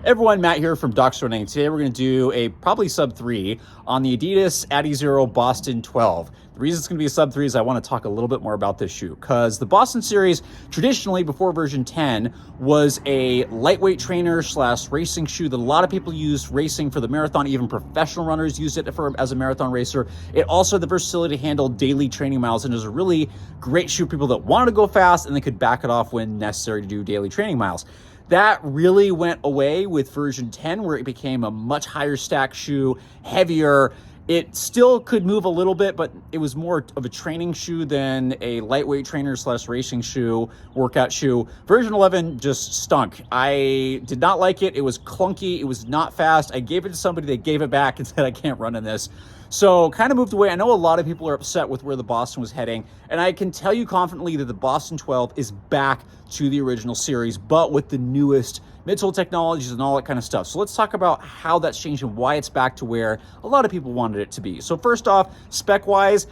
Everyone, Matt here from Docs Running. Today we're going to do a probably sub 3 on the Adidas Adizero Boston 12. The reason it's going to be a sub 3 is I want to talk a little bit more about this shoe, because the Boston series traditionally before version 10 was a lightweight trainer slash racing shoe that a lot of people used racing for the marathon. Even professional runners used it as a marathon racer. It also had the versatility to handle daily training miles, and it was a really great shoe for people that wanted to go fast and they could back it off when necessary to do daily training miles. That really went away with version 10, where it became a much higher stack shoe, heavier. It still could move a little bit, but it was more of a training shoe than a lightweight trainer slash racing shoe, workout shoe. Version 11 just stunk. I did not like it. It was clunky. It was not fast. I gave it to somebody. They gave it back and said, I can't run in this. So kind of moved away. I know a lot of people are upset with where the Boston was heading, and I can tell you confidently that the Boston 12 is back to the original series, but with the newest midsole technologies and all that kind of stuff. So let's talk about how that's changed and why it's back to where a lot of people wanted it to be. So first off, spec-wise,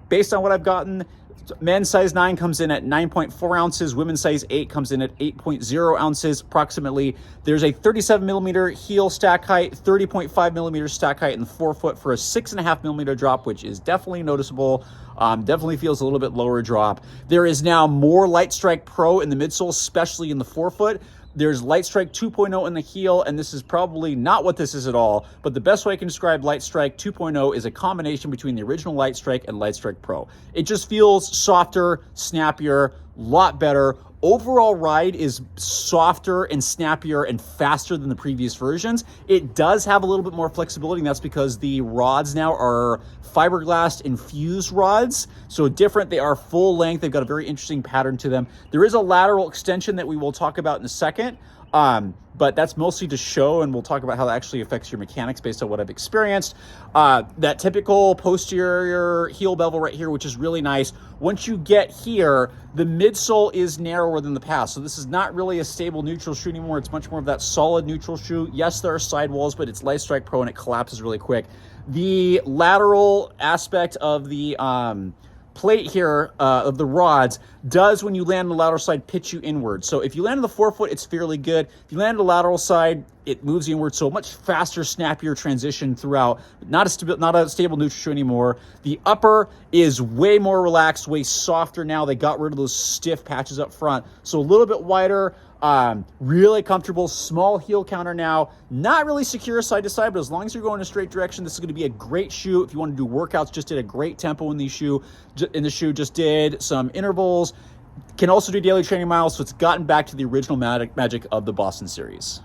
based on what I've gotten, men's size 9 comes in at 9.4 ounces. Women's size 8 comes in at 8.0 ounces approximately. There's a 37 millimeter heel stack height, 30.5 millimeter stack height in the forefoot for a 6.5 millimeter drop, which is definitely noticeable. Definitely feels a little bit lower drop. There is now more Light Strike Pro in the midsole, especially in the forefoot. There's Light Strike 2.0 in the heel, and this is probably not what this is at all, but the best way I can describe Light Strike 2.0 is a combination between the original Light Strike and Light Strike Pro. It just feels softer, snappier, lot better. Overall ride is softer and snappier and faster than the previous versions. It does have a little bit more flexibility, and that's because the rods now are fiberglass infused rods. So different, they are full length. They've got a very interesting pattern to them. There is a lateral extension that we will talk about in a second. But that's mostly to show, and we'll talk about how that actually affects your mechanics based on what I've experienced. That typical posterior heel bevel right here, which is really nice. Once you get here, the midsole is narrower than the past. So this is not really a stable neutral shoe anymore. It's much more of that solid neutral shoe. Yes, there are sidewalls, but it's Light Strike Pro and it collapses really quick. The lateral aspect of the plate here of the rods does, when you land on the lateral side, pitch you inward. So if you land on the forefoot, it's fairly good. If you land on the lateral side, it moves you inward. So a much faster, snappier transition throughout. Not a stable neutral shoe anymore. The upper is way more relaxed, way softer now. They got rid of those stiff patches up front. So a little bit wider. Really comfortable, small heel counter now, not really secure side to side, but as long as you're going in a straight direction, this is going to be a great shoe. If you want to do workouts, just did a great tempo in the shoe, just did some intervals, can also do daily training miles. So it's gotten back to the original magic of the Boston series.